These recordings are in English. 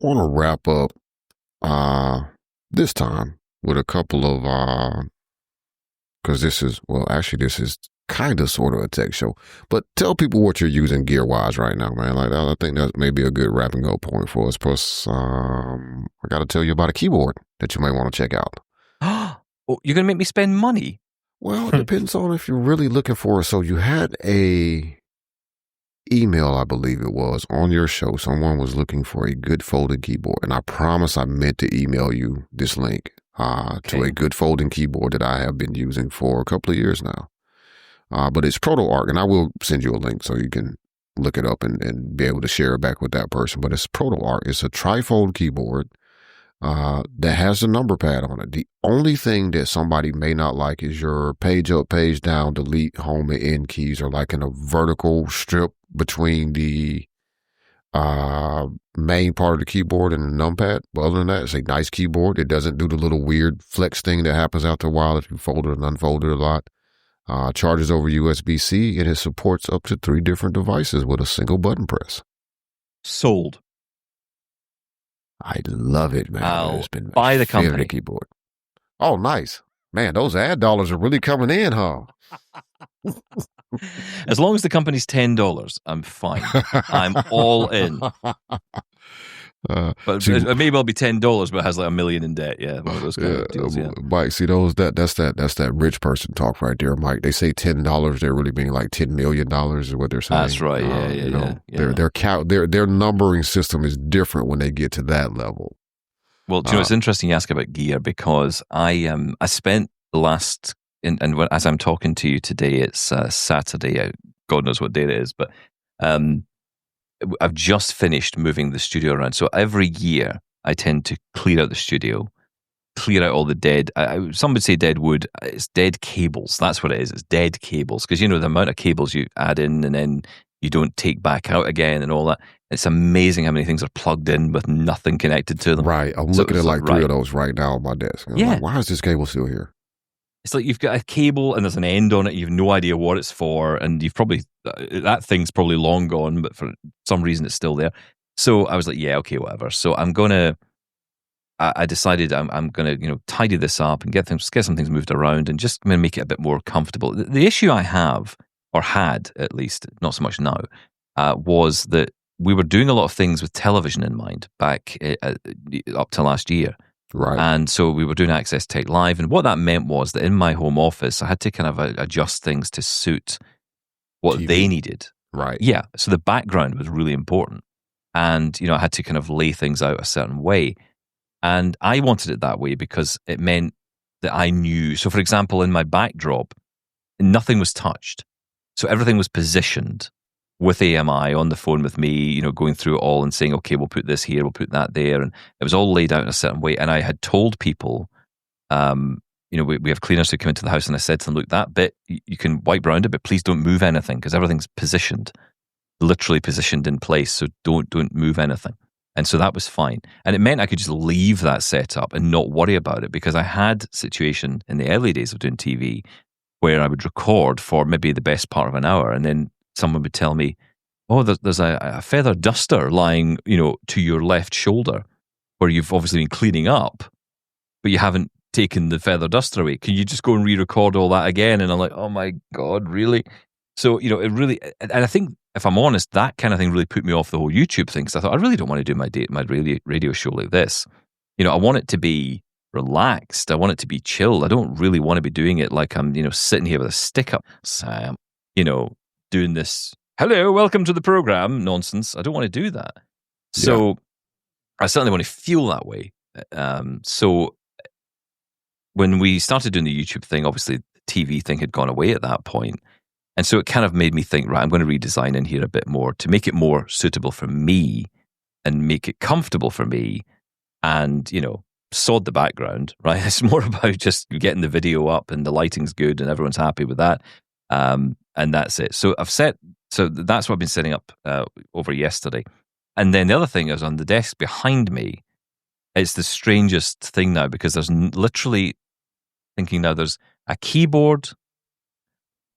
want to wrap up this time with a couple of because this is kind of sort of a tech show, but tell people what you're using gear wise right now, man. Like I think that may be a good wrapping up point for us. Plus, I got to tell you about a keyboard that you may want to check out. Oh, you're going to make me spend money? Well, it depends on if you're really looking for it. So you had a email, I believe it was, on your show. Someone was looking for a good folding keyboard, and I promise I meant to email you this link to a good folding keyboard that I have been using for a couple of years now. But it's ProtoArc, and I will send you a link so you can look it up and be able to share it back with that person. But it's ProtoArc. It's a tri-fold keyboard that has a number pad on it. The only thing that somebody may not like is your page up, page down, delete, home, and end keys are like in a vertical strip between the main part of the keyboard and the numpad. But other than that, it's a nice keyboard. It doesn't do the little weird flex thing that happens after a while if you fold it and unfold it a lot. Charges over USB-C, and it supports up to 3 different devices with a single button press. Sold. I love it, man. I'll it's been buy the company keyboard. Oh, nice. Man, those ad dollars are really coming in, huh? As long as the company's $10, I'm fine. I'm all in. But maybe it'll be $10, but it has like $1 million in debt. Yeah, one of those kind of deals. Yeah. Mike, see that's that rich person talk right there, Mike. They say $10, they're really meaning like $10 million is what they're saying. That's right. Their numbering system is different when they get to that level. Well, do you know it's interesting you ask about gear, because I spent the last and as I'm talking to you today, it's Saturday. God knows what day it is, but I've just finished moving the studio around. So every year I tend to clear out the studio, clear out all the dead, some would say dead wood. It's dead cables. That's what it is. It's dead cables. Because, the amount of cables you add in and then you don't take back out again and all that. It's amazing how many things are plugged in with nothing connected to them. Right. I'm looking at like 3 of those right now on my desk. And I'm like, why is this cable still here? It's like you've got a cable and there's an end on it. You have no idea what it's for. And you've probably, that thing's probably long gone, but for some reason it's still there. So I was like, yeah, okay, whatever. So I decided I'm going to, tidy this up and get some things moved around and just make it a bit more comfortable. The issue I have, or had at least, not so much now, was that we were doing a lot of things with television in mind back up to last year. Right. And so we were doing Access Tech Live. And what that meant was that in my home office, I had to kind of adjust things to suit what TV. They needed. Right. Yeah. So the background was really important. And, I had to kind of lay things out a certain way. And I wanted it that way because it meant that I knew. So, for example, in my backdrop, nothing was touched. So everything was positioned with AMI on the phone with me, going through it all and saying, okay, we'll put this here, we'll put that there. And it was all laid out in a certain way. And I had told people, we have cleaners who come into the house, and I said to them, look, that bit, you can wipe around it, but please don't move anything because everything's positioned, literally positioned in place. So don't move anything. And so that was fine. And it meant I could just leave that setup and not worry about it, because I had a situation in the early days of doing TV where I would record for maybe the best part of an hour, and then someone would tell me, oh, there's a feather duster lying, to your left shoulder where you've obviously been cleaning up, but you haven't taken the feather duster away. Can you just go and re-record all that again? And I'm like, oh my God, really? So, it really, and I think, if I'm honest, that kind of thing really put me off the whole YouTube thing, because I thought, I really don't want to do my radio show like this. I want it to be relaxed. I want it to be chilled. I don't really want to be doing it like I'm, sitting here with a stick up, Sam, doing this, hello, welcome to the program nonsense. I don't want to do that. So I certainly want to feel that way. So when we started doing the YouTube thing, obviously the TV thing had gone away at that point. And so it kind of made me think, right, I'm going to redesign in here a bit more to make it more suitable for me and make it comfortable for me and, sod the background, right? It's more about just getting the video up and the lighting's good and everyone's happy with that. And that's it. So that's what I've been setting up over yesterday. And then the other thing is on the desk behind me, it's the strangest thing now, because there's literally thinking now there's a keyboard,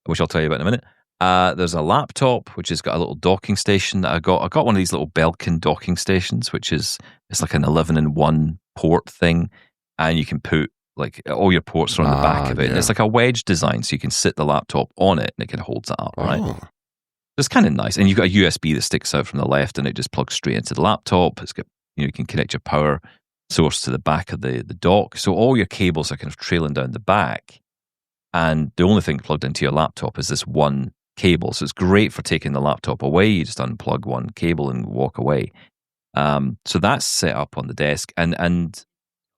which I'll tell you about in a minute, There's a laptop which has got a little docking station that I got. I got one of these little Belkin docking stations, which is it's like an 11-in-1 port thing, and you can put like all your ports are on the back of it. Yeah. And it's like a wedge design, so you can sit the laptop on it and it can hold it up, right? Oh. It's kind of nice. And you've got a USB that sticks out from the left, and it just plugs straight into the laptop. It's got you can connect your power source to the back of the dock, so all your cables are kind of trailing down the back, and the only thing plugged into your laptop is this one cable. So it's great for taking the laptop away. You just unplug one cable and walk away. So that's set up on the desk, and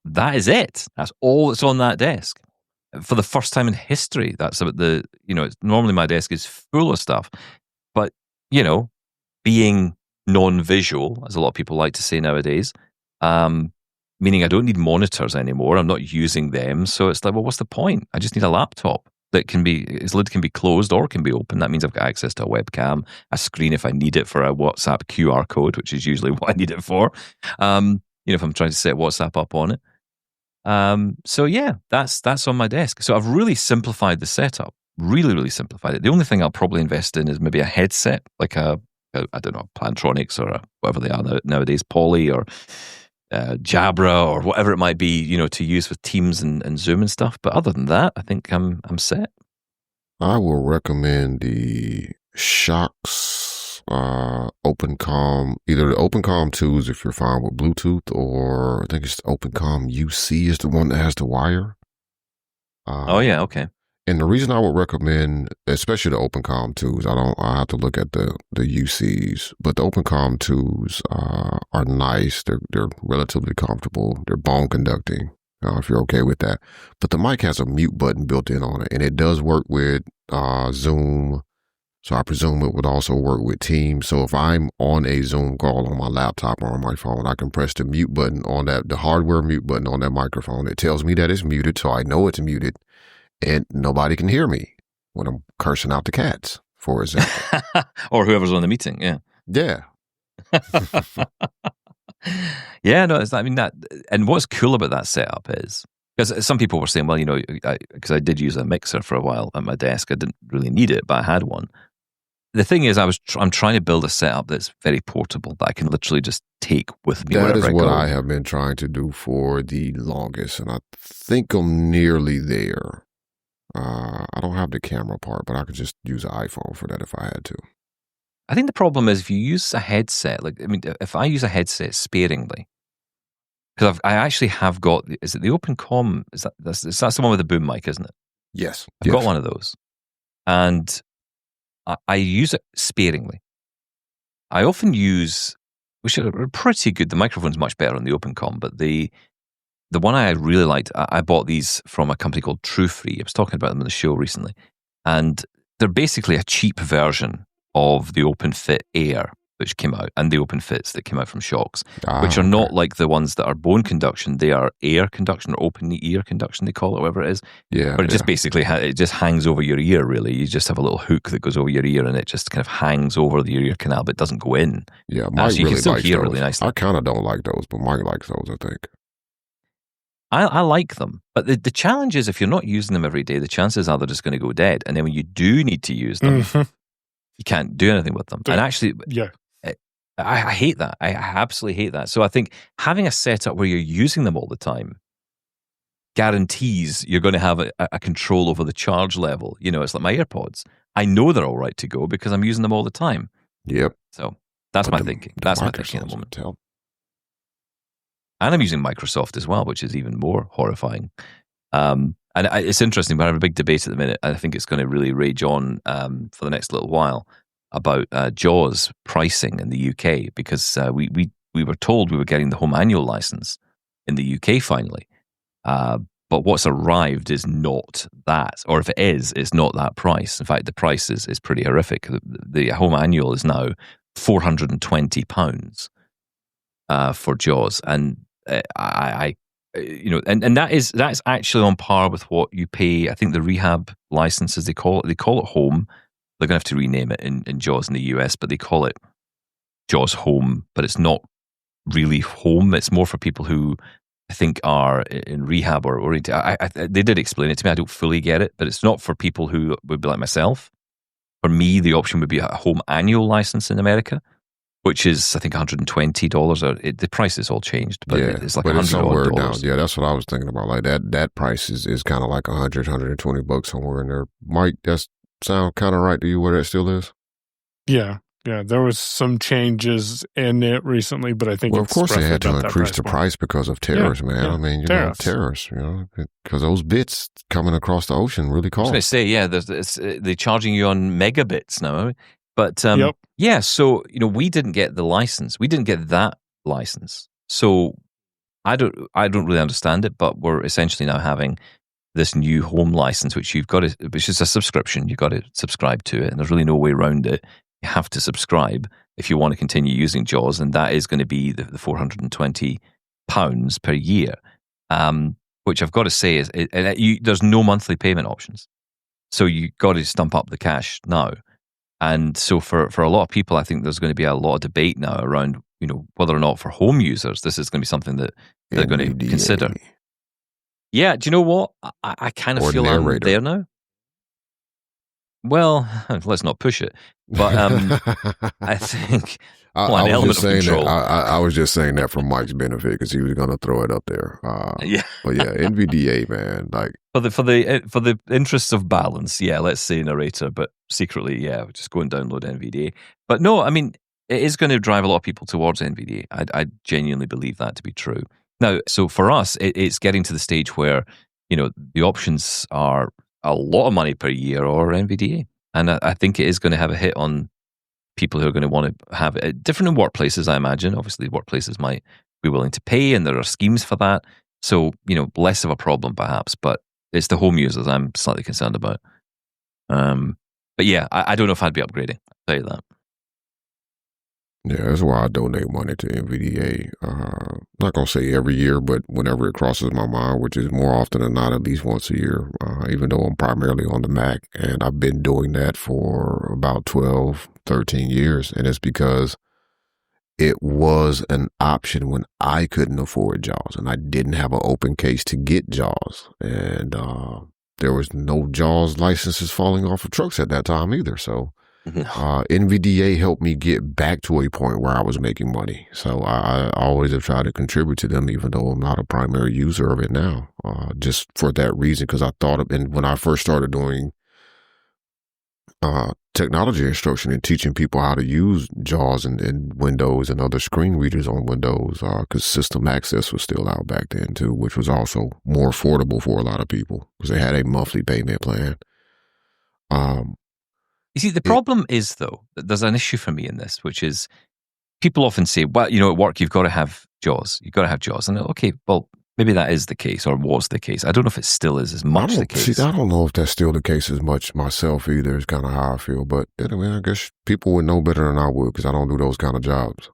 that is it. That's all that's on that desk. For the first time in history, that's about normally my desk is full of stuff, but being non-visual, as a lot of people like to say nowadays, meaning I don't need monitors anymore. I'm not using them, so it's like, well, what's the point? I just need a laptop that its lid can be closed or can be open. That means I've got access to a webcam, a screen if I need it for a WhatsApp QR code, which is usually what I need it for. If I'm trying to set WhatsApp up on it. So yeah, that's on my desk. So I've really simplified the setup. Really, really simplified it. The only thing I'll probably invest in is maybe a headset, like I don't know, Plantronics or whatever they are nowadays, Poly or Jabra or whatever it might be, to use with Teams and Zoom and stuff. But other than that, I think I'm set. I will recommend the Shokz OpenComm, either the OpenComm 2s if you're fine with Bluetooth, or I think it's the OpenComm UC is the one that has the wire. Oh yeah, okay. And the reason I would recommend, especially the OpenComm 2s, I have to look at the UCs, but the OpenComm 2s are nice. They're relatively comfortable. They're bone conducting, if you're okay with that. But the mic has a mute button built in on it, and it does work with Zoom. So I presume it would also work with Teams. So if I'm on a Zoom call on my laptop or on my phone, I can press the mute button on the hardware mute button on that microphone. It tells me that it's muted, so I know it's muted. And nobody can hear me when I'm cursing out the cats, for example. Or whoever's on the meeting, yeah. Yeah. Yeah, no, and what's cool about that setup is, because some people were saying, well, because I did use a mixer for a while at my desk. I didn't really need it, but I had one. The thing is, I'm trying to build a setup that's very portable, that I can literally just take with me wherever I go. That is what I have been trying to do for the longest, and I think I'm nearly there. I don't have the camera part, but I could just use an iPhone for that if I had to. I think the problem is if you use a headset, if I use a headset sparingly, because I actually have got, is it the OpenComm? That's the one with the boom mic, isn't it? Yes. I've got one of those. And I use it sparingly. I often use, which are pretty good. The microphone's much better on the OpenComm, but the one I really liked, I bought these from a company called TrueFree. I was talking about them in the show recently. And they're basically a cheap version of the OpenFit Air, which came out, and the OpenFits that came out from Shokz, which are not like the ones that are bone conduction. They are air conduction or open ear conduction, they call it, whatever it is. Yeah. But it just basically, it just hangs over your ear, really. You just have a little hook that goes over your ear, and it just kind of hangs over the ear canal, but doesn't go in. Yeah, Mike so you really can still likes hear those. really nicely. I kind of don't like those, but Mike likes those, I think. I like them, but the challenge is if you're not using them every day, the chances are they're just going to go dead. And then when you do need to use them, you can't do anything with them. And actually, yeah, I hate that. I absolutely hate that. So I think having a setup where you're using them all the time guarantees you're going to have a control over the charge level. It's like my AirPods. I know they're all right to go because I'm using them all the time. Yep. So that's my thinking. That's my thinking at the moment. And I'm using Microsoft as well, which is even more horrifying. And it's interesting. We have a big debate at the minute. I think it's going to really rage on for the next little while about JAWS pricing in the UK, because we were told we were getting the home annual license in the UK finally. But what's arrived is not that, or if it is, it's not that price. In fact, the price is pretty horrific. The home annual is now £420 for JAWS, and and that's actually on par with what you pay. I think the rehab licenses, they call it home. They're going to have to rename it in JAWS in the US, but they call it JAWS Home, but it's not really home. It's more for people who I think are in rehab or oriented. They did explain it to me. I don't fully get it, but it's not for people who would be like myself, for me, the option would be a home annual license in America, which is, I think, $120. The price has all changed, but it's like $100 somewhere down. dollars. Yeah, that's what I was thinking about. Like that price is kind of like $120 somewhere in there. Mike, that sound kind of right to you where that still is? Yeah. Yeah, there was some changes in it recently, but I think of course they had to increase the price because of tariffs, man. Yeah. I mean, tariffs, because those bits coming across the ocean really cost. I was going to say, they're charging you on megabits now. But yeah, so we didn't get the license. We didn't get that license. So I don't really understand it, but we're essentially now having this new home license, which which is a subscription. You've got to subscribe to it, and there's really no way around it. You have to subscribe if you want to continue using JAWS, and that is going to be the £420 per year, which I've got to say is there's no monthly payment options, so you got to stump up the cash now. And so for a lot of people, I think there's going to be a lot of debate now around whether or not for home users this is going to be something that they're going to consider. Yeah, do you know what? I kind of feel I'm there now. Well, let's not push it. But I think an element of control. I was just saying that for Mike's benefit because he was going to throw it up there. But yeah, NVDA, man, like for the interests of balance, yeah, let's say narrator, but secretly, yeah, just go and download NVDA. But no, I mean, it is going to drive a lot of people towards NVDA. I genuinely believe that to be true. Now, so for us, it's getting to the stage where the options are a lot of money per year or NVDA. And I think it is going to have a hit on people who are going to want to have it different in workplaces, I imagine. Obviously, workplaces might be willing to pay, and there are schemes for that. So, less of a problem perhaps, but it's the home users I'm slightly concerned about. But yeah, I don't know if I'd be upgrading. I'll tell you that. Yeah, that's why I donate money to NVDA. Not going to say every year, but whenever it crosses my mind, which is more often than not, at least once a year, even though I'm primarily on the Mac. And I've been doing that for about 12, 13 years. And it's because it was an option when I couldn't afford JAWS and I didn't have an open case to get JAWS. And there was no JAWS licenses falling off of trucks at that time either. So NVDA helped me get back to a point where I was making money. So I always have tried to contribute to them, even though I'm not a primary user of it now, just for that reason, because I thought of, and when I first started doing technology instruction and teaching people how to use JAWS and Windows and other screen readers on Windows, because System Access was still out back then too, which was also more affordable for a lot of people because they had a monthly payment plan. You see, the problem is, though, that there's an issue for me in this, which is people often say, well, at work, you've got to have JAWS. You've got to have JAWS. And okay, well, maybe that is the case or was the case. I don't know if it still is as much the case. See, I don't know if that's still the case as much myself either. It's kind of how I feel. But I guess people would know better than I would because I don't do those kind of jobs.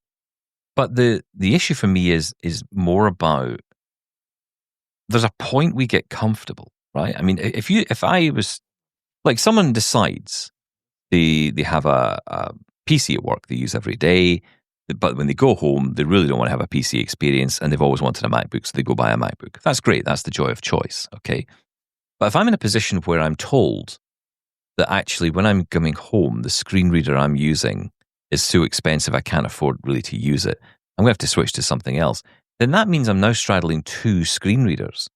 But the issue for me is more about there's a point we get comfortable, right? I mean, if I was like someone decides they have a PC at work they use every day, but when they go home, they really don't want to have a PC experience and they've always wanted a MacBook, so they go buy a MacBook. That's great. That's the joy of choice, okay? But if I'm in a position where I'm told that actually when I'm coming home, the screen reader I'm using is so expensive I can't afford really to use it, I'm going to have to switch to something else, then that means I'm now straddling two screen readers,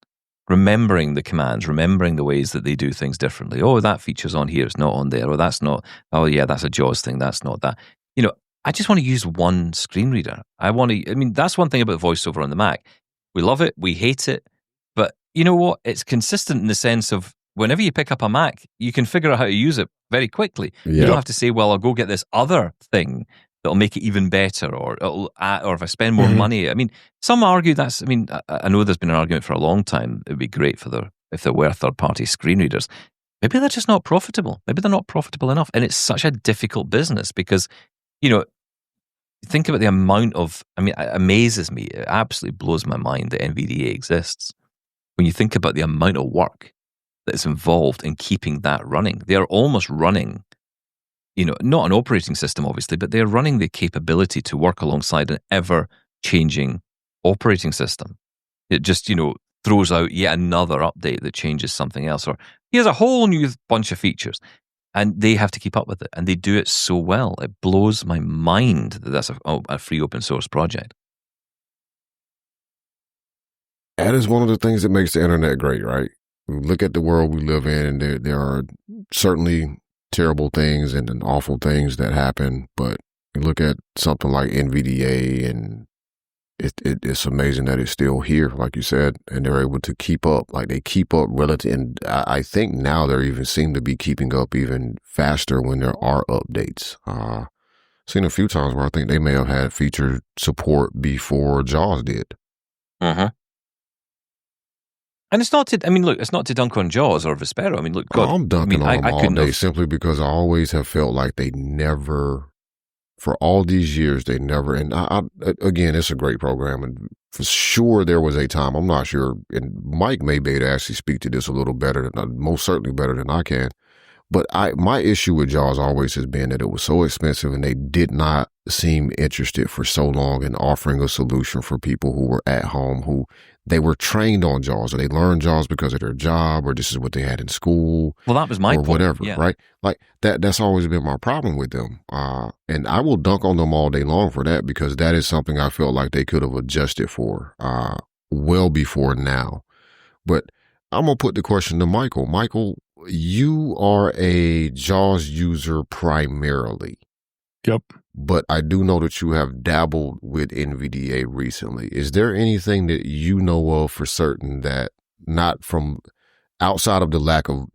remembering the commands, remembering the ways that they do things differently. Oh, that feature's on here, it's not on there. Or that's not, oh yeah, that's a JAWS thing, that's not that. I just want to use one screen reader. That's one thing about VoiceOver on the Mac. We love it, we hate it, but you know what? It's consistent in the sense of whenever you pick up a Mac, you can figure out how to use it very quickly. Yep. You don't have to say, well, I'll go get this other thing that'll make it even better, or if I spend more money. I mean, some argue I know there's been an argument for a long time. It would be great if there were third-party screen readers. Maybe they're just not profitable. Maybe they're not profitable enough. And it's such a difficult business because, think about the amount of, it amazes me. It absolutely blows my mind that NVDA exists. When you think about the amount of work that is involved in keeping that running, they are almost running, not an operating system, obviously, but they're running the capability to work alongside an ever-changing operating system. It just, throws out yet another update that changes something else, or here's a whole new bunch of features. And they have to keep up with it. And they do it so well. It blows my mind that that's a free open source project. That is one of the things that makes the internet great, right? Look at the world we live in, and there are certainly terrible things and awful things that happen, but you look at something like NVDA, and it's amazing that it's still here, like you said, and they're able to keep up. Like, they keep up relative, and I think now they even seem to be keeping up even faster when there are updates. Seen a few times where I think they may have had feature support before JAWS did. Uh-huh. And it's not to dunk on JAWS or Vespero. I mean, look, God, I'm dunking on them all day have... simply because I always have felt like they never, for all these years, they never, and again, it's a great program, and for sure there was a time, I'm not sure, and Mike may be able to actually speak to this a little better than, most certainly better than I can, but my issue with JAWS always has been that it was so expensive, and they did not seem interested for so long in offering a solution for people who were at home, who they were trained on JAWS, or they learned JAWS because of their job, or this is what they had in school. Well, that was my point. Whatever, yeah. Right? Like that's always been my problem with them. And I will dunk on them all day long for that, because that is something I felt like they could have adjusted for well before now. But I'm going to put the question to Michael. Michael, you are a JAWS user primarily. Yep. But I do know that you have dabbled with NVDA recently. Is there anything that you know of for certain that, not from outside of the lack of,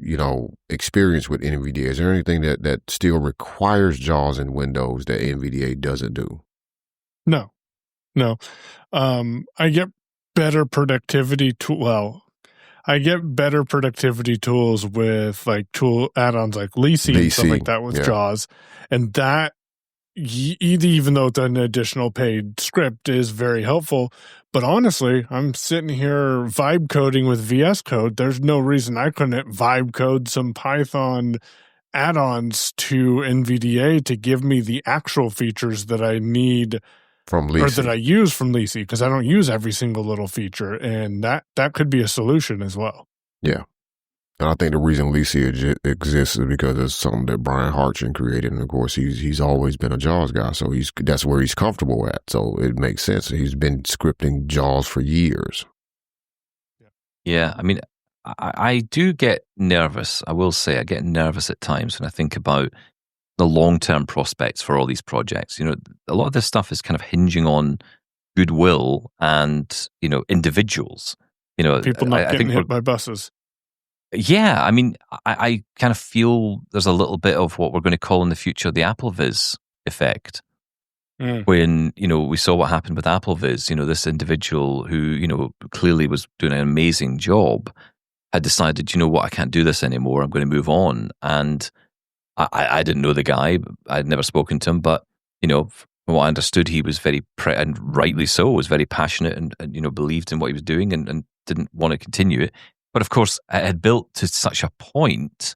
experience with NVDA, is there anything that still requires JAWS in Windows that NVDA doesn't do? No. I get better productivity I get better productivity tools with like tool add-ons like Lisi and stuff like that with JAWS. And that, even though it's an additional paid script, is very helpful. But honestly, I'm sitting here vibe coding with VS Code. There's no reason I couldn't vibe code some Python add-ons to NVDA to give me the actual features that I need from Lisi, or that I use from Lisi, because I don't use every single little feature, and that could be a solution as well. Yeah. And I think the reason Lisi exists is because it's something that Brian Hartgen created. And of course, he's always been a JAWS guy. So that's where he's comfortable at. So it makes sense. He's been scripting JAWS for years. Yeah. I mean, I do get nervous. I will say I get nervous at times when I think about the long-term prospects for all these projects. A lot of this stuff is kind of hinging on goodwill and, individuals. People not getting hit by buses. Yeah, I mean, I kind of feel there's a little bit of what we're going to call in the future the AppleVis effect. When, we saw what happened with AppleVis, this individual who, clearly was doing an amazing job had decided, I can't do this anymore. I'm going to move on. And I didn't know the guy. I'd never spoken to him, but, from what I understood, he was very, and rightly so, was very passionate and believed in what he was doing and didn't want to continue it. But of course, it had built to such a point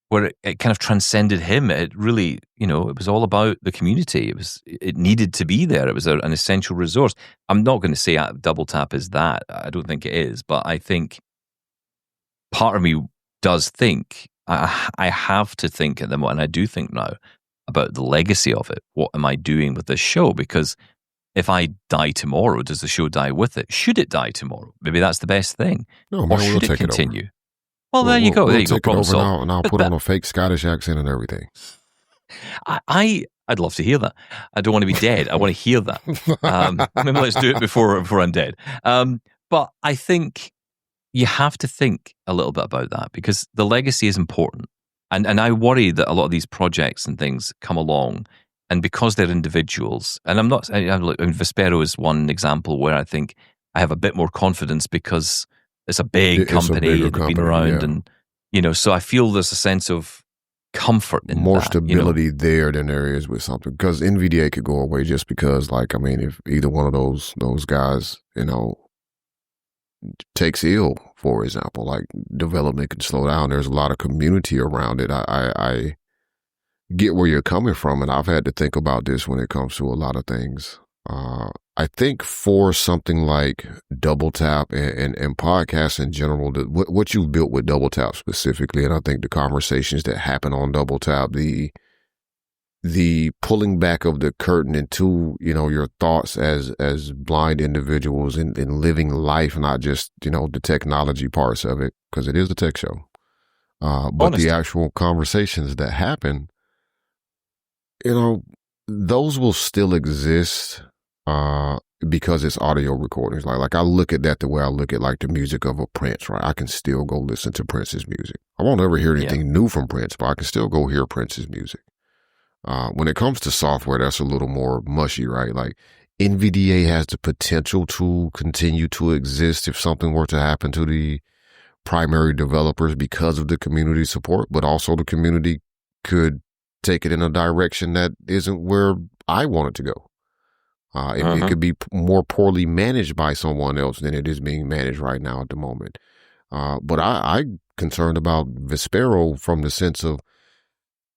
where it kind of transcended him. It really, it was all about the community. It needed to be there. It was an essential resource. I'm not going to say Double Tap is that. I don't think it is. But I think part of me does think, I have to think at the moment, and I do think now, about the legacy of it. What am I doing with this show? Because if I die tomorrow, does the show die with it? Should it die tomorrow? Maybe that's the best thing. No, or should it continue? Well, there you go. We'll there you go. Problem solved. And I'll put on a fake Scottish accent and everything. I'd love to hear that. I don't want to be dead. I want to hear that. Maybe let's do it before I'm dead. But I think you have to think a little bit about that, because the legacy is important. And I worry that a lot of these projects and things come along, and because they're individuals, and Vespero is one example where I think I have a bit more confidence because it's a big company and they've been around, and so I feel there's a sense of comfort in more that, stability there than there is with something, because NVDA could go away just because, if either one of those guys, takes ill, for example, like development could slow down. There's a lot of community around it. I get where you're coming from, and I've had to think about this when it comes to a lot of things. I think for something like Double Tap and podcasts in general, what you've built with Double Tap specifically, and I think the conversations that happen on Double Tap, the pulling back of the curtain into, your thoughts as blind individuals in living life, not just, the technology parts of it, because it is a tech show. But Honesty. The actual conversations that happen, those will still exist because it's audio recordings. Like I look at that the way I look at like the music of a Prince, right? I can still go listen to Prince's music. I won't ever hear anything new from Prince, but I can still go hear Prince's music. When it comes to software, that's a little more mushy, right? Like NVDA has the potential to continue to exist if something were to happen to the primary developers because of the community support, but also the community could take it in a direction that isn't where I want it to go. It could be more poorly managed by someone else than it is being managed right now at the moment. But I'm concerned about Vespero from the sense of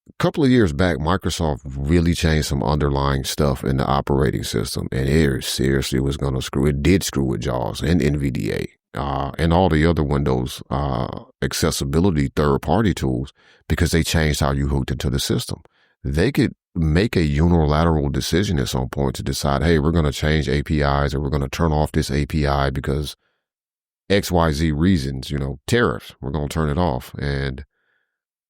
a couple of years back, Microsoft really changed some underlying stuff in the operating system, and it seriously was going to screw. It did screw with JAWS and NVDA and all the other Windows accessibility third-party tools because they changed how you hooked into the system. They could make a unilateral decision at some point to decide, hey, we're going to change APIs or we're going to turn off this API because XYZ reasons, tariffs, we're going to turn it off. And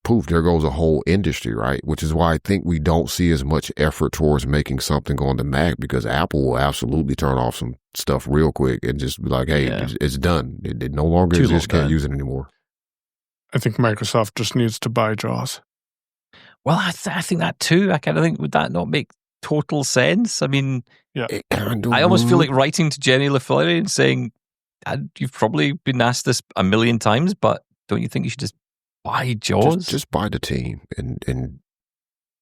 poof, there goes a whole industry, right? Which is why I think we don't see as much effort towards making something on the Mac because Apple will absolutely turn off some stuff real quick and just be like, hey, it's done. It no longer exists, can't use it anymore. I think Microsoft just needs to buy JAWS. Well, I think that too. I kind of think, would that not make total sense? I mean, I almost feel like writing to Jenny LaFleur and saying, you've probably been asked this a million times, but don't you think you should just buy JAWS? Just buy the team and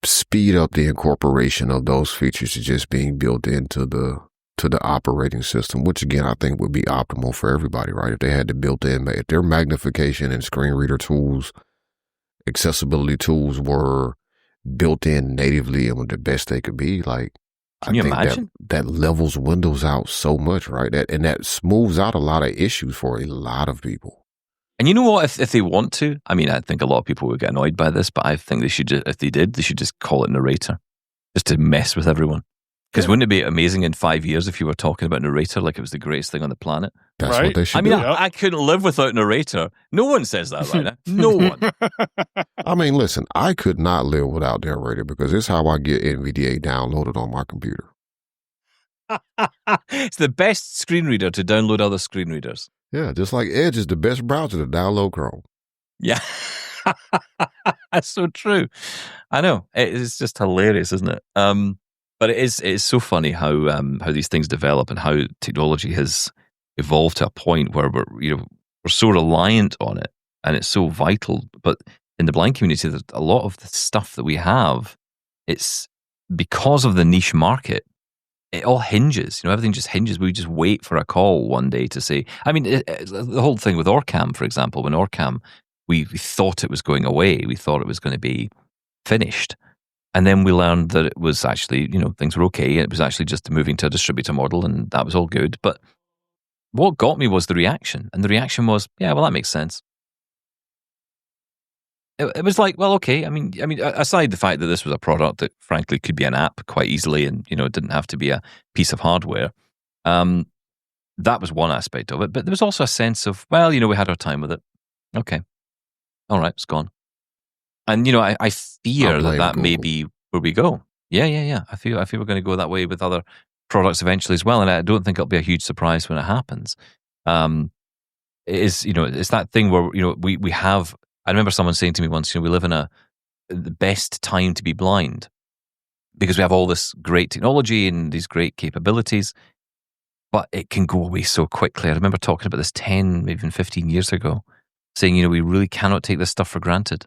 speed up the incorporation of those features to just being built into the operating system, which again, I think would be optimal for everybody, right? If they had the built-in, if their magnification and screen reader tools, accessibility tools were built in natively and were the best they could be, like, can you imagine? That levels Windows out so much, right? That smooths out a lot of issues for a lot of people. And you know what? If they want to, I mean, I think a lot of people would get annoyed by this, but I think they should, if they did, they should just call it narrator, just to mess with everyone. Because wouldn't it be amazing in 5 years if you were talking about narrator like it was the greatest thing on the planet? That's right? What they should do. I couldn't live without narrator. No one says that right now. No one. I mean, listen, I could not live without narrator because it's how I get NVDA downloaded on my computer. It's the best screen reader to download other screen readers. Yeah, just like Edge is the best browser to download Chrome. Yeah. That's so true. I know. It's just hilarious, isn't it? But it's so funny how these things develop and how technology has evolved to a point where we're so reliant on it and it's so vital. But in the blind community, there's a lot of the stuff that we have, it's because of the niche market. It all hinges, everything just hinges. We just wait for a call one day to say, I mean, the whole thing with OrCam, for example, when OrCam, we thought it was going away. We thought it was going to be finished. And then we learned that it was actually, things were okay. It was actually just moving to a distributor model and that was all good. But what got me was the reaction. And the reaction was, yeah, well, that makes sense. It was like, well, okay. I mean, aside the fact that this was a product that frankly could be an app quite easily and, it didn't have to be a piece of hardware. That was one aspect of it. But there was also a sense of, well, we had our time with it. Okay. All right, it's gone. And, I fear that may be where we go. Yeah. I feel we're going to go that way with other products eventually as well. And I don't think it'll be a huge surprise when it happens. It is, it's that thing where, we have, I remember someone saying to me once, we live in the best time to be blind because we have all this great technology and these great capabilities, but it can go away so quickly. I remember talking about this 10, maybe even 15 years ago, saying, we really cannot take this stuff for granted.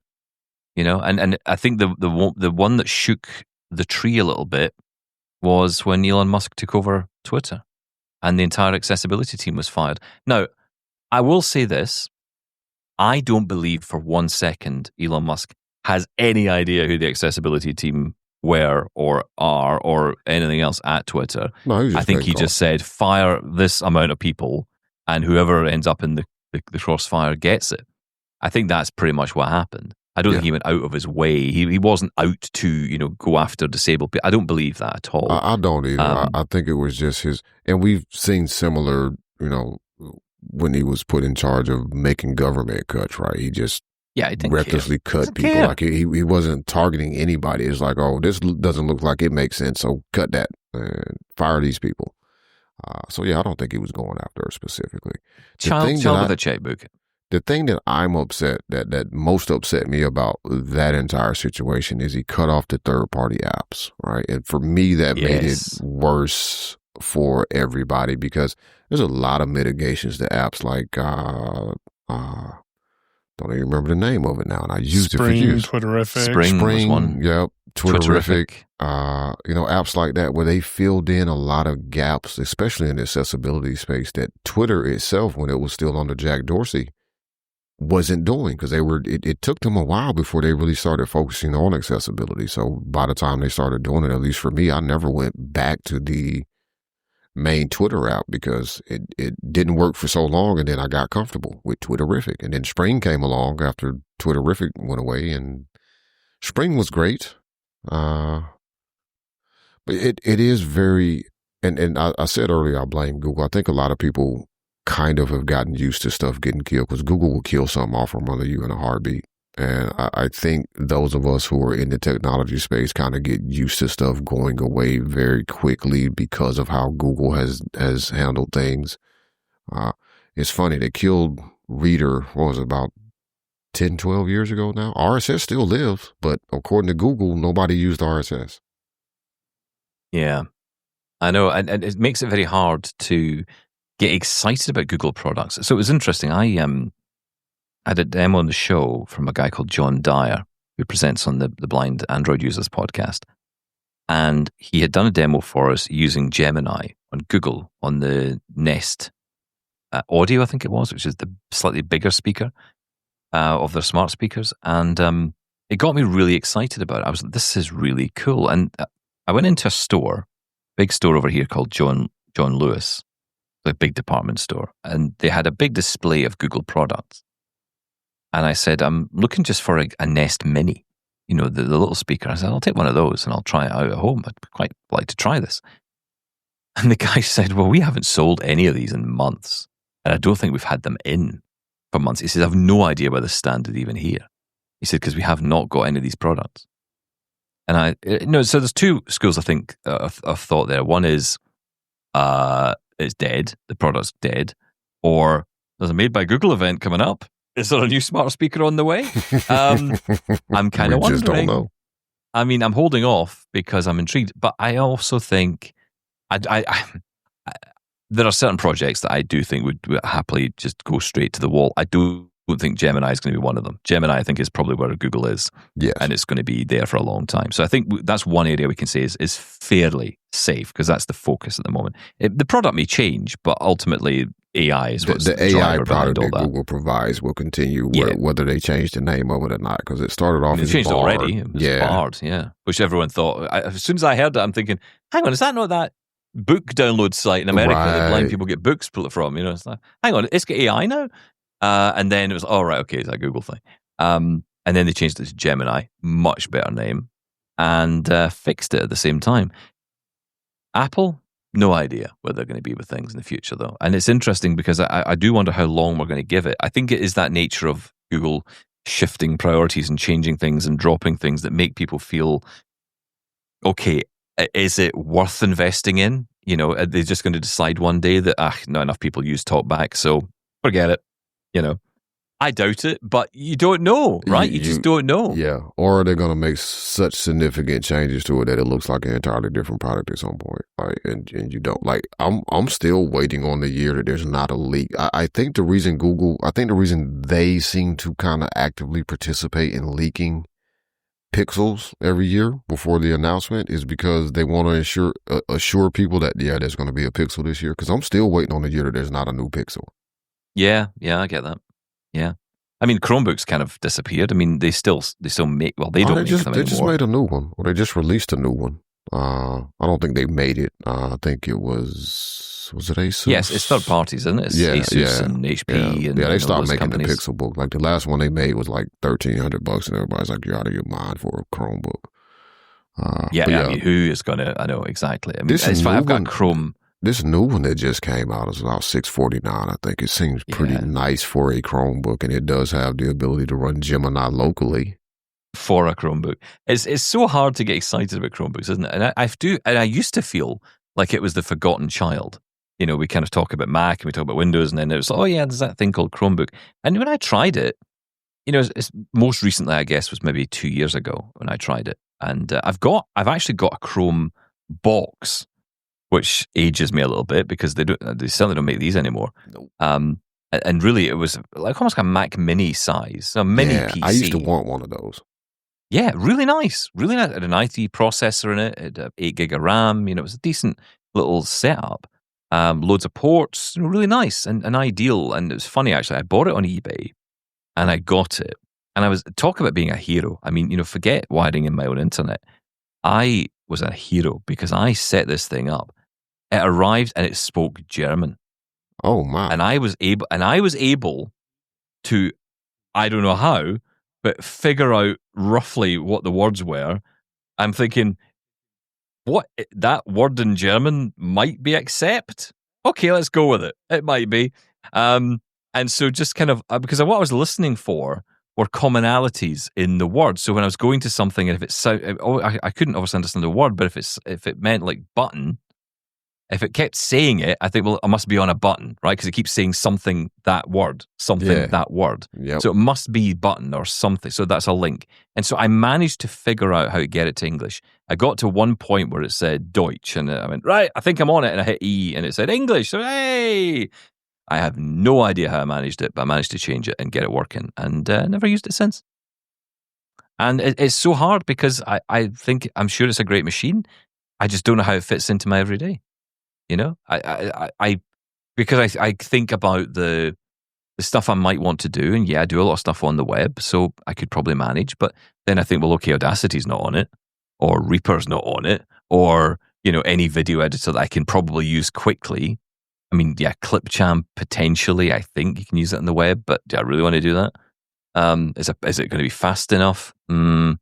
And I think the one that shook the tree a little bit was when Elon Musk took over Twitter and the entire accessibility team was fired. Now, I will say this. I don't believe for 1 second Elon Musk has any idea who the accessibility team were or are or anything else at Twitter. No, I think he just said, fire this amount of people, and whoever ends up in the crossfire gets it. I think that's pretty much what happened. I don't think he went out of his way. He wasn't out to, go after disabled people. I don't believe that at all. I don't either. I think it was just his, and we've seen similar, when he was put in charge of making government cuts, right? He just recklessly cut people. Care. Like he wasn't targeting anybody. It's like, oh, this doesn't look like it makes sense, so cut that and fire these people. So I don't think he was going after her specifically. Child with a checkbook. The thing that I'm upset, that most upset me about that entire situation is he cut off the third-party apps, right? And for me, that made it worse for everybody because there's a lot of mitigations to apps like, don't even remember the name of it now, and I used it for years. Twitterific. Spring was one. Yep, Twitterific. Apps like that where they filled in a lot of gaps, especially in the accessibility space that Twitter itself, when it was still under Jack Dorsey, wasn't doing because it took them a while before they really started focusing on accessibility. So by the time they started doing it, at least for me, I never went back to the main Twitter app because it didn't work for so long, and then I got comfortable with Twitterific, and then Spring came along after Twitterific went away, and Spring was great, but it is very, and I said earlier I blame Google. I think a lot of people kind of have gotten used to stuff getting killed because Google will kill something off from under you in a heartbeat. And I think those of us who are in the technology space kind of get used to stuff going away very quickly because of how Google has handled things. It's funny, they killed Reader, what was it, about 10, 12 years ago now? RSS still lives, but according to Google, nobody used RSS. Yeah, I know. And it makes it very hard to get excited about Google products. So it was interesting. I had a demo on the show from a guy called John Dyer, who presents on the Blind Android Users podcast. And he had done a demo for us using Gemini on Google on the Nest Audio, I think it was, which is the slightly bigger speaker of their smart speakers. And it got me really excited about it. I was like, this is really cool. And I went into a store, big store over here called John Lewis, a big department store. And they had a big display of Google products. And I said, I'm looking just for a Nest Mini, the little speaker. I said, I'll take one of those and I'll try it out at home. I'd quite like to try this. And the guy said, well, we haven't sold any of these in months. And I don't think we've had them in for months. He said, I have no idea where the stand is even here. He said, because we have not got any of these products. And so there's two schools, I think, of thought there. One is, it's dead. The product's dead. Or there's a Made by Google event coming up. Is there a new smart speaker on the way? I'm kind of wondering. Just don't know. I mean, I'm holding off because I'm intrigued, but I also think there are certain projects that I do think would happily just go straight to the wall. I don't think Gemini is going to be one of them. Gemini, I think, is probably where Google is, and it's going to be there for a long time. So I think that's one area we can say is fairly safe because that's the focus at the moment. The product may change, but ultimately AI is what's the AI product that Google provides will continue whether they change the name of it or not because it started off as changed Bard. Already. It was Bard, which everyone thought. As soon as I heard that, I'm thinking, hang on, is that not that book download site in America that blind people get books from? It's like, hang on, it's got AI now? And then it was, okay, it's that Google thing. And then they changed it to Gemini, much better name, and fixed it at the same time. Apple, no idea where they're going to be with things in the future, though. And it's interesting because I do wonder how long we're going to give it. I think it is that nature of Google shifting priorities and changing things and dropping things that make people feel, okay, is it worth investing in? Are they just going to decide one day that, not enough people use TalkBack, so forget it. I doubt it, but you don't know, right? You just don't know. Yeah. Or are they going to make such significant changes to it that it looks like an entirely different product at some point? Right? And you don't. I'm still waiting on the year that there's not a leak. I think the reason they seem to kind of actively participate in leaking pixels every year before the announcement is because they want to assure people that, there's going to be a Pixel this year. Because I'm still waiting on the year that there's not a new Pixel. Yeah, I get that. Yeah. I mean, Chromebooks kind of disappeared. I mean, they still make. Well, they don't make them anymore. They just made a new one, or they just released a new one. I don't think they made it. I think it was it Asus? Yes, it's third parties, isn't it? It's Asus and HP. Yeah, they stopped making the Pixelbook. Like the last one they made was like $1,300, and everybody's like, "You're out of your mind for a Chromebook." I mean, who is gonna? I know exactly. I mean, I've got Chrome. This new one that just came out is about $649. I think it seems pretty nice for a Chromebook, and it does have the ability to run Gemini locally. For a Chromebook, it's so hard to get excited about Chromebooks, isn't it? And I used to feel like it was the forgotten child. You know, we kind of talk about Mac and we talk about Windows, and then it was like, oh yeah, there's that thing called Chromebook. And when I tried it, you know, it's most recently, I guess, was maybe 2 years ago when I tried it, and I've actually got a Chrome box, which ages me a little bit because they certainly don't make these anymore. Nope. And really, it was like almost like a Mac Mini size, a mini PC. I used to want one of those. Yeah, really nice. Really nice. It had an i3 processor in it. It had 8 gig of RAM. You know, it was a decent little setup. Loads of ports. You know, really nice and ideal. And it was funny, actually. I bought it on eBay and I got it. And I was, talk about being a hero. I mean, you know, forget wiring in my own internet. I was a hero because I set this thing up. It arrived and it spoke German. Oh, my. And I was able to, I don't know how, but figure out roughly what the words were. I'm thinking, what, that word in German might be accept? Okay, let's go with it. It might be. And so just kind of, because what I was listening for were commonalities in the word. So when I was going to something, and if it's, I couldn't obviously understand the word, but if it meant like button, if it kept saying it, I think, well, I must be on a button, right? Because it keeps saying something, that word, that word. Yep. So it must be button or something. So that's a link. And so I managed to figure out how to get it to English. I got to one point where it said Deutsch, and I went, right, I think I'm on it. And I hit E, and it said English. So, hey! I have no idea how I managed it, but I managed to change it and get it working, and never used it since. And it's so hard because I think, I'm sure it's a great machine. I just don't know how it fits into my everyday. You know, because I think about the stuff I might want to do, and I do a lot of stuff on the web, so I could probably manage. But then I think, well, okay, Audacity's not on it, or Reaper's not on it, or, you know, any video editor that I can probably use quickly. I mean, Clipchamp potentially, I think you can use it on the web, but do I really want to do that? Is it going to be fast enough? You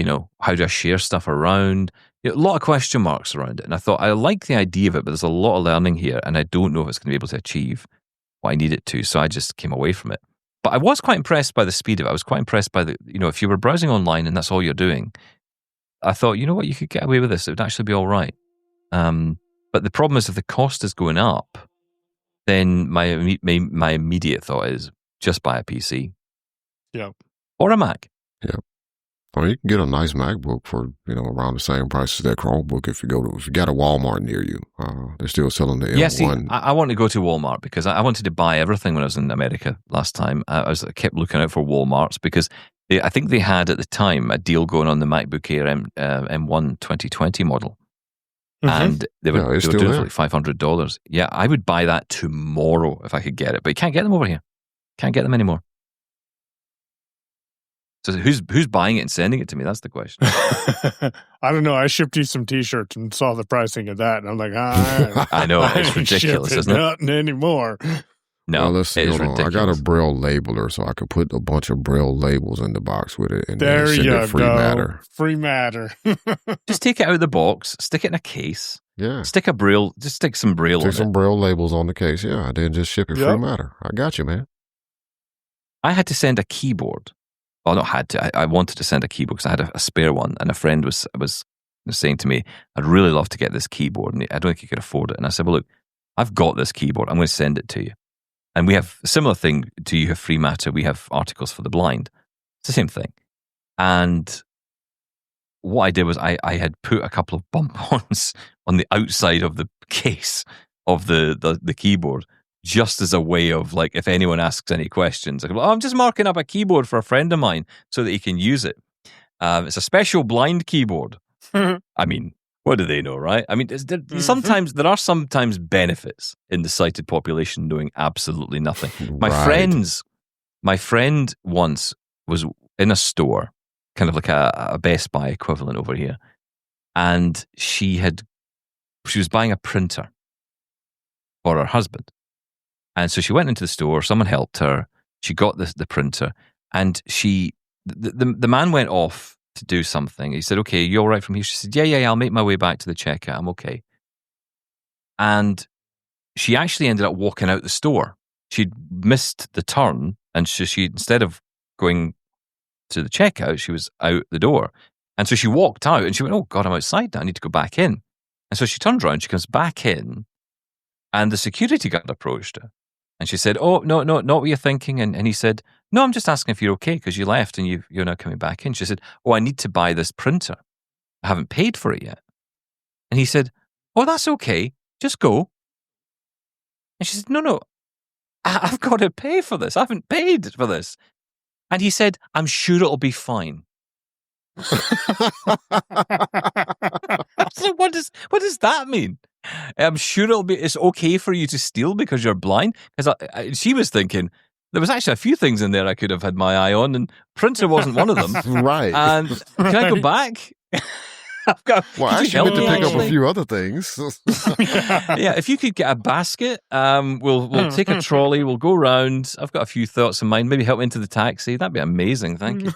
know, how do I share stuff around? A lot of question marks around it. And I thought, I like the idea of it, but there's a lot of learning here, and I don't know if it's going to be able to achieve what I need it to. So I just came away from it. But I was quite impressed by the speed of it. I was quite impressed by you know, if you were browsing online and that's all you're doing, I thought, you know what, you could get away with this. It would actually be all right. But the problem is, if the cost is going up, then my immediate thought is just buy a PC. Yeah. Or a Mac. Yeah. I mean, you can get a nice MacBook for, you know, around the same price as that Chromebook if you got a Walmart near you. They're still selling the M1. Yeah, see, I want to go to Walmart because I wanted to buy everything when I was in America last time. I kept looking out for Walmarts because I think they had at the time a deal going on the MacBook Air M1 2020 model. Mm-hmm. And they were doing it for like $500. Yeah, I would buy that tomorrow if I could get it. But you can't get them over here. Can't get them anymore. So who's buying it and sending it to me? That's the question. I don't know. I shipped you some T-shirts and saw the pricing of that, and I'm like, I know, it's ridiculous, isn't it? Nothing anymore. No, let's see, hold on. I got a Braille labeler, so I could put a bunch of Braille labels in the box with it, and there then send you it free go. matter. Free matter. Just take it out of the box, stick it in a case. Yeah. Stick some Braille on it. Stick some Braille labels on the case, yeah. Then just ship it free matter. I got you, man. I had to send a keyboard. Well, not had to. I wanted to send a keyboard because I had a spare one, and a friend was saying to me, "I'd really love to get this keyboard, and I don't think you could afford it." And I said, "Well, look, I've got this keyboard. I'm going to send it to you." And we have a similar thing to you have free matter. We have articles for the blind. It's the same thing. And what I did was I had put a couple of bump-ons on the outside of the case of the keyboard, just as a way of, like, if anyone asks any questions, I go, I'm just marking up a keyboard for a friend of mine so that he can use it. It's a special blind keyboard. I mean, what do they know, right? I mean, there are sometimes benefits in the sighted population doing absolutely nothing. My friends My friend once was in a store, kind of like a Best Buy equivalent over here, and she was buying a printer for her husband. And so she went into the store, someone helped her, she got the printer, and the man went off to do something. He said, okay, you all right from here? She said, yeah, I'll make my way back to the checkout, I'm okay. And she actually ended up walking out the store. She'd missed the turn, and she instead of going to the checkout, she was out the door. And so she walked out, and she went, oh God, I'm outside now, I need to go back in. And so she turns around, she comes back in, and the security guard approached her. And she said, oh, no, not what you're thinking. And he said, no, I'm just asking if you're okay because you left and you're now coming back in. She said, oh, I need to buy this printer. I haven't paid for it yet. And he said, oh, that's okay. Just go. And she said, no, I've got to pay for this. I haven't paid for this. And he said, I'm sure it'll be fine. So what does that mean? I'm sure it's okay for you to steal because you're blind. Because she was thinking there was actually a few things in there I could have had my eye on, and printer wasn't one of them. Right. And can I go back? Well, I actually meant to pick up a few other things. Yeah, if you could get a basket, we'll take a trolley, we'll go around. I've got a few thoughts in mind. Maybe help me into the taxi. That'd be amazing. Thank you.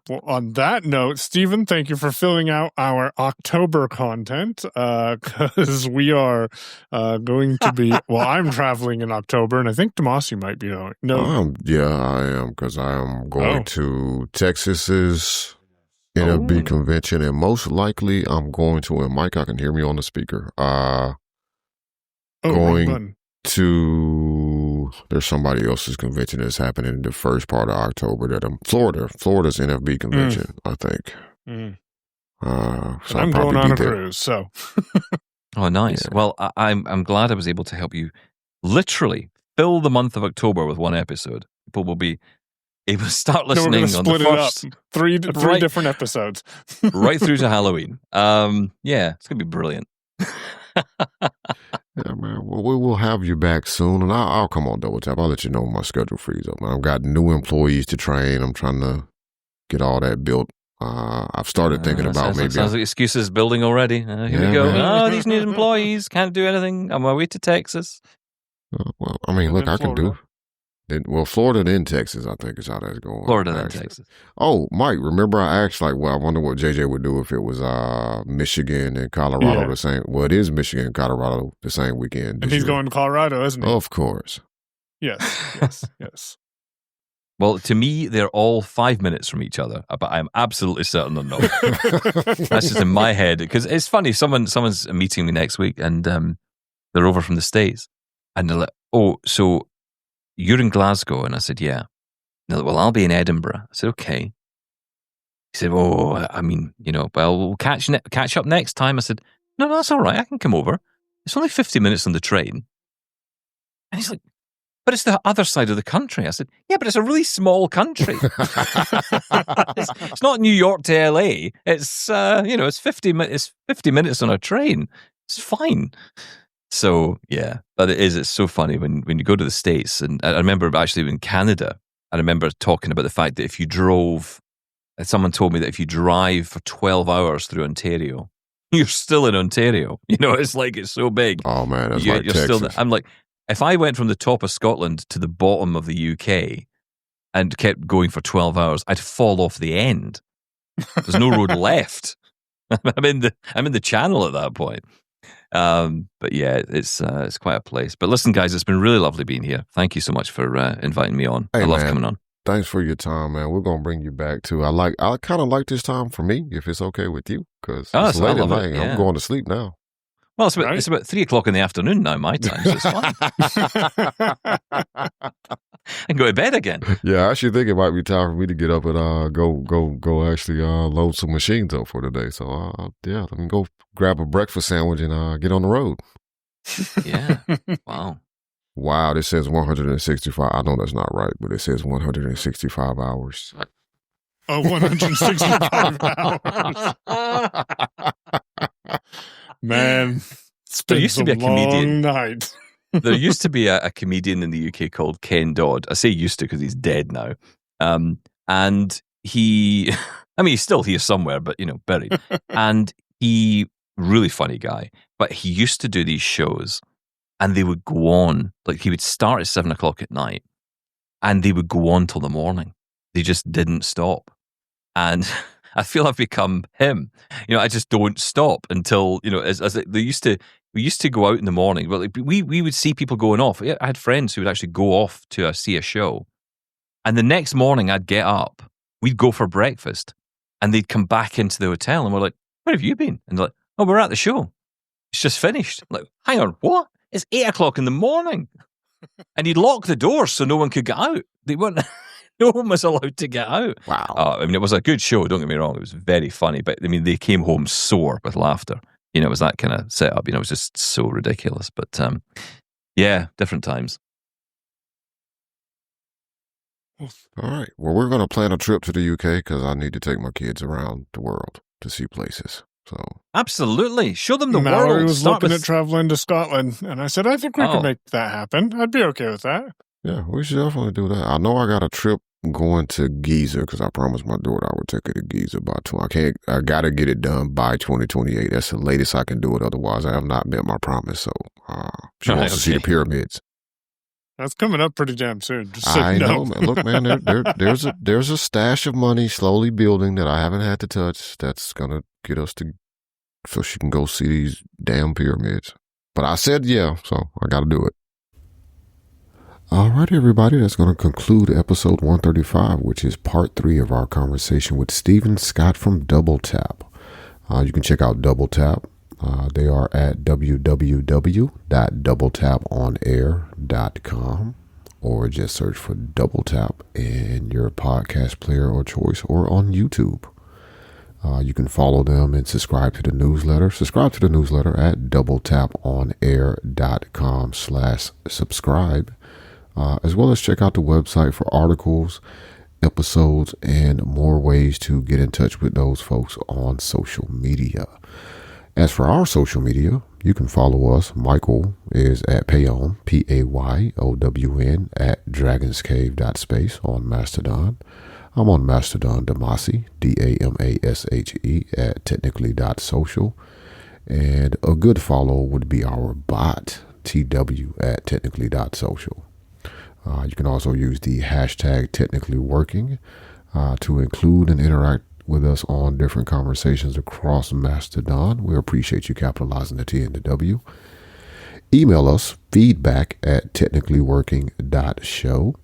Well, on that note, Stephen, thank you for filling out our October content because we are going to be, well, I'm traveling in October, and I think Damashe might be going. No. Yeah, I am, because I am going to Texas's NFB convention, and most likely I'm going to, and Mike, I can hear me on the speaker, going to, there's somebody else's convention that's happening in the first part of October that Florida's NFB convention, I think. So I'm going on a cruise, so. Oh, nice. Yeah. Well, I'm glad I was able to help you literally fill the month of October with one episode. People will be able to start listening on the first. It up. Three different episodes. Right through to Halloween. Yeah, it's going to be brilliant. Yeah, man. Well, we will have you back soon, and I'll come on Double Tap. I'll let you know when my schedule frees up. I've got new employees to train. I'm trying to get all that built. I've started thinking about sounds like excuses building already. Here we go. Man. These new employees can't do anything. I'm on my way to Texas. Well, I mean, look, I can do. Florida then Texas, I think is how that's going. Florida then Texas. Oh, Mike, remember I asked, I wonder what JJ would do if it was Michigan and Colorado the same. Well, it is Michigan and Colorado the same weekend. And he's going to Colorado, isn't he? Of course. Yes. Well, to me, they're all 5 minutes from each other, but I'm absolutely certain they're not. That's just in my head. Because it's funny, someone's meeting me next week, and they're over from the States. And they're like, oh, so you're in Glasgow? And I said, yeah. They're like, well, I'll be in Edinburgh. I said, okay. He said, oh, I mean, we'll catch up next time. I said, no, that's all right. I can come over. It's only 50 minutes on the train. And he's like, but it's the other side of the country. I said, yeah, but it's a really small country. It's not New York to LA. It's, it's 50 minutes on a train. It's fine. So, yeah, but it's so funny when you go to the States. And I remember actually in Canada, I remember talking about the fact that if you drove, someone told me that if you drive for 12 hours through Ontario, you're still in Ontario. It's like it's so big. Oh, man, that's like Texas. I'm like, if I went from the top of Scotland to the bottom of the UK and kept going for 12 hours, I'd fall off the end. There's no road left. I'm in the channel at that point. But yeah, it's quite a place. But listen, guys, it's been really lovely being here. Thank you so much for inviting me on. Hey, I love coming on. Thanks for your time, man. We're gonna bring you back too. I kind of like this time for me, if it's okay with you, because it's late at night. I'm going to sleep now. Well, it's about 3 o'clock in the afternoon now, my time, so it's fine. And go to bed again. Yeah, I actually think it might be time for me to get up and go actually load some machines up for today. So let me go grab a breakfast sandwich and get on the road. Yeah. Wow, this says 165. I know that's not right, but it says 165 hours. Oh, 165 hours. Man, it's been a long night. There used to be a comedian in the UK called Ken Dodd. I say used to because he's dead now. And he, I mean, he's still here somewhere, but, buried. And he, really funny guy, but he used to do these shows and they would go on, like he would start at 7 o'clock at night and they would go on till the morning. They just didn't stop. And I feel I've become him. I just don't stop until, we used to go out in the morning, but like we would see people going off. I had friends who would actually go off to see a show. And the next morning I'd get up, we'd go for breakfast and they'd come back into the hotel and we're like, where have you been? And they're like, oh, we're at the show. It's just finished. I'm like, hang on, what? It's 8 o'clock in the morning. And he'd lock the doors so no one could get out. They weren't... No one was allowed to get out. Wow. It was a good show, don't get me wrong. It was very funny. But, they came home sore with laughter. It was that kind of setup. It was just so ridiculous. But, yeah, different times. All right. Well, we're going to plan a trip to the UK because I need to take my kids around the world to see places. So absolutely. Show them the Mallory world. was looking at traveling to Scotland, and I said, I think we could make that happen. I'd be okay with that. Yeah, we should definitely do that. I know I got a trip going to Giza because I promised my daughter I would take her to Giza by 20. I got to get it done by 2028. That's the latest I can do it. Otherwise, I have not met my promise. So she wants to see the pyramids. That's coming up pretty damn soon. Just so I know, man. Look, man, there's a stash of money slowly building that I haven't had to touch. That's gonna get us to so she can go see these damn pyramids. But I said yeah, so I got to do it. All right, everybody, that's going to conclude episode 135, which is part 3 of our conversation with Stephen Scott from Double Tap. You can check out Double Tap. They are at www.doubletaponair.com or just search for Double Tap in your podcast player or choice or on YouTube. You can follow them and subscribe to the newsletter. Subscribe to the newsletter at doubletaponair.com/subscribe. As well as check out the website for articles, episodes, and more ways to get in touch with those folks on social media. As for our social media, you can follow us. Michael is at Payon, Payown, at dragonscave.space on Mastodon. I'm on Mastodon, Damashe, Damashe, at technically.social. And a good follow would be our bot, TW, at technically.social. You can also use the hashtag technicallyworking to include and interact with us on different conversations across Mastodon. We appreciate you capitalizing the T and the W. Email us, feedback@technicallyworking.show.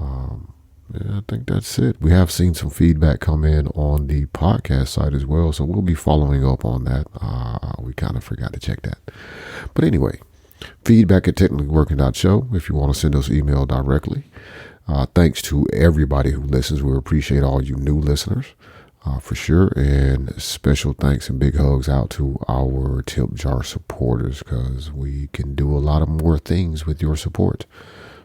I think that's it. We have seen some feedback come in on the podcast side as well, so we'll be following up on that. We kind of forgot to check that. But anyway, feedback@technicallyworking.show if you want to send us email directly. Thanks to everybody who listens. We appreciate all you new listeners for sure. And special thanks and big hugs out to our tip jar supporters because we can do a lot of more things with your support.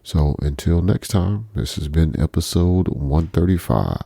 So until next time, this has been episode 135.